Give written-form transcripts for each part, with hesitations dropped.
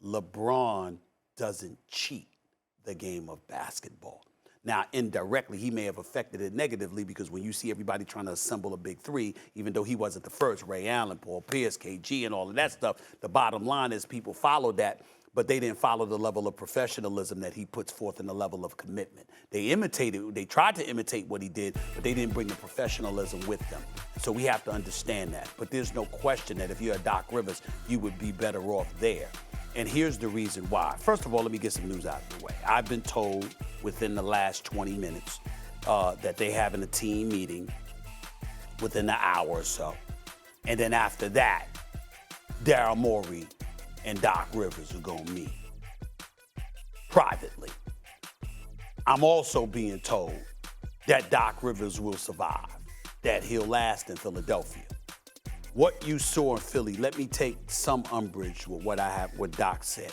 LeBron doesn't cheat the game of basketball. Now, indirectly, he may have affected it negatively because when you see everybody trying to assemble a big three, even though he wasn't the first, Ray Allen, Paul Pierce, KG, and all of that stuff, the bottom line is people followed that, but they didn't follow the level of professionalism that he puts forth and the level of commitment. They tried to imitate what he did, but they didn't bring the professionalism with them. So we have to understand that. But there's no question that if you're a Doc Rivers, you would be better off there. And here's the reason why. First of all, let me get some news out of the way. I've been told within the last 20 minutes that they're having a team meeting within an hour or so. And then after that, Daryl Morey and Doc Rivers are going to meet privately. I'm also being told that Doc Rivers will survive, that he'll last in Philadelphia. What you saw in Philly, let me take some umbrage with what Doc said.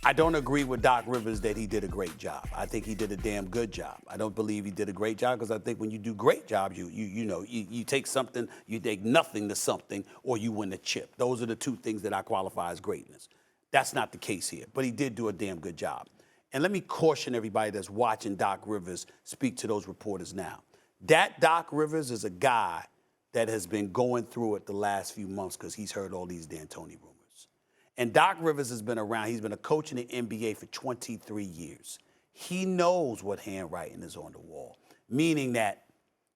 I don't agree with Doc Rivers that he did a great job. I think he did a damn good job. I don't believe he did a great job because I think when you do great jobs, you take something, you take nothing to something, or you win a chip. Those are the two things that I qualify as greatness. That's not the case here, but he did do a damn good job. And let me caution everybody that's watching Doc Rivers speak to those reporters now. That Doc Rivers is a guy that has been going through it the last few months because he's heard all these D'Antoni rumors. And Doc Rivers has been around. He's been a coach in the NBA for 23 years. He knows what handwriting is on the wall, meaning that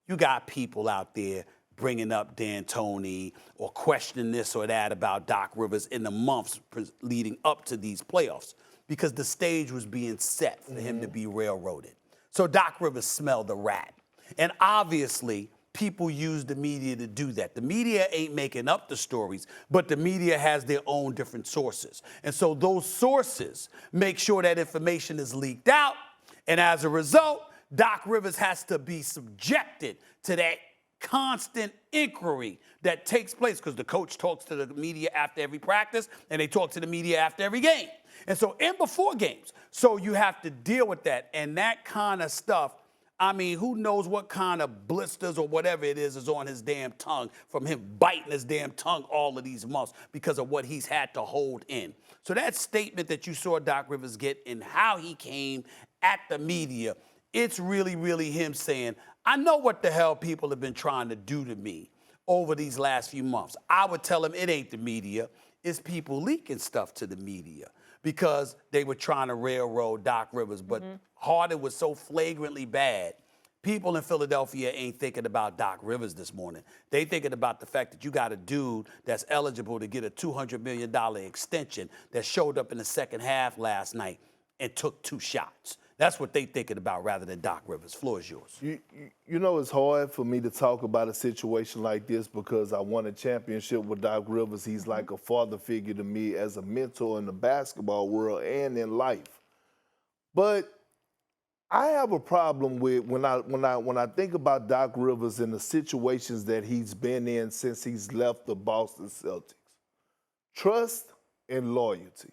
you got people out there bringing up D'Antoni or questioning this or that about Doc Rivers in the months leading up to these playoffs because the stage was being set for him to be railroaded. So Doc Rivers smelled the rat. And obviously, people use the media to do that. The media ain't making up the stories, but the media has their own different sources. And so those sources make sure that information is leaked out. And as a result, Doc Rivers has to be subjected to that constant inquiry that takes place because the coach talks to the media after every practice and they talk to the media after every game. And so and before games. So you have to deal with that. And that kind of stuff, I mean, who knows what kind of blisters or whatever it is on his damn tongue from him biting his damn tongue all of these months because of what he's had to hold in. So that statement that you saw Doc Rivers get and how he came at the media, it's really, really him saying, I know what the hell people have been trying to do to me over these last few months. I would tell him it ain't the media, it's people leaking stuff to the media because they were trying to railroad Doc Rivers. But Harden was so flagrantly bad, people in Philadelphia ain't thinking about Doc Rivers this morning. They thinking about the fact that you got a dude that's eligible to get a $200 million extension that showed up in the second half last night and took 2 shots. That's what they thinking about rather than Doc Rivers. Floor is yours. You know, it's hard for me to talk about a situation like this because I won a championship with Doc Rivers. He's like a father figure to me as a mentor in the basketball world and in life. But I have a problem with when I think about Doc Rivers and the situations that he's been in since he's left the Boston Celtics. Trust and loyalty.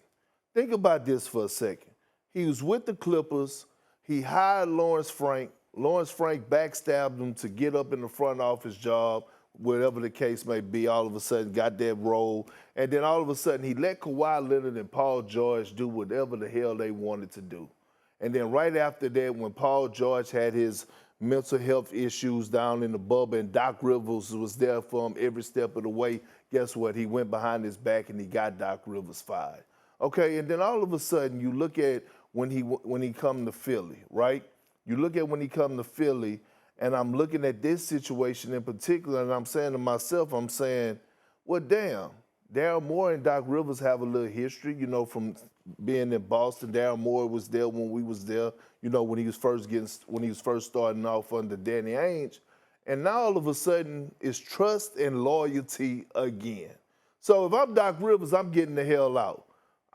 Think about this for a second. He was with the Clippers. He hired Lawrence Frank. Lawrence Frank backstabbed him to get up in the front office job, whatever the case may be. All of a sudden got that role. And then all of a sudden he let Kawhi Leonard and Paul George do whatever the hell they wanted to do. And then right after that, when Paul George had his mental health issues down in the bubble and Doc Rivers was there for him every step of the way, guess what? He went behind his back and he got Doc Rivers fired. Okay, and then all of a sudden you look at when he come to Philly, right? You look at when he come to Philly, and I'm looking at this situation in particular, and I'm saying to myself, well, damn, Daryl Morey and Doc Rivers have a little history, you know, from being in Boston. Daryl Morey was there when we was there, you know, when he was first starting off under Danny Ainge. And now all of a sudden it's trust and loyalty again. So if I'm Doc Rivers, I'm getting the hell out.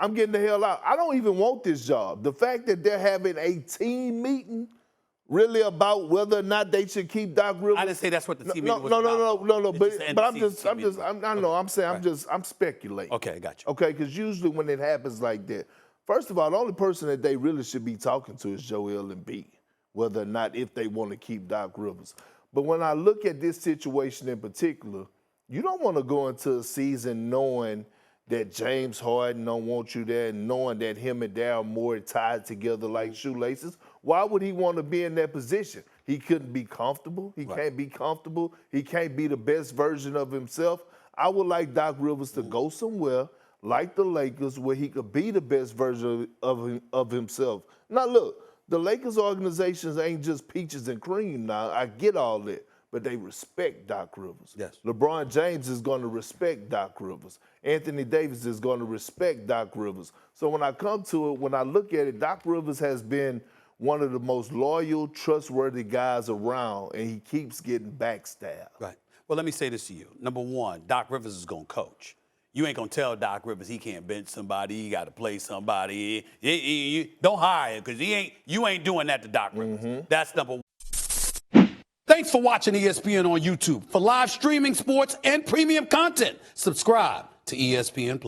I'm getting the hell out. I don't even want this job. The fact that they're having a team meeting really about whether or not they should keep Doc Rivers. I didn't say that's what the team meeting was about. No. But I'm speculating. Okay, I got you. Okay, because usually when it happens like that, first of all, the only person that they really should be talking to is Joel Embiid, whether or not if they want to keep Doc Rivers. But when I look at this situation in particular, you don't want to go into a season knowing that James Harden don't want you there, and knowing that him and Daryl Morey tied together like shoelaces, why would he want to be in that position? He couldn't be comfortable. He can't be comfortable. He can't be the best version of himself. I would like Doc Rivers to go somewhere like the Lakers where he could be the best version of himself. Now, look, the Lakers organizations ain't just peaches and cream now. I get all that. But they respect Doc Rivers. Yes. LeBron James is going to respect Doc Rivers. Anthony Davis is going to respect Doc Rivers. So when I come to it, when I look at it, Doc Rivers has been one of the most loyal, trustworthy guys around, and he keeps getting backstabbed. Right. Well, let me say this to you. Number one, Doc Rivers is going to coach. You ain't going to tell Doc Rivers he can't bench somebody, he got to play somebody. Don't hire him because you ain't doing that to Doc Rivers. That's number one. Thanks for watching ESPN on YouTube. For live streaming, sports, and premium content, subscribe to ESPN+.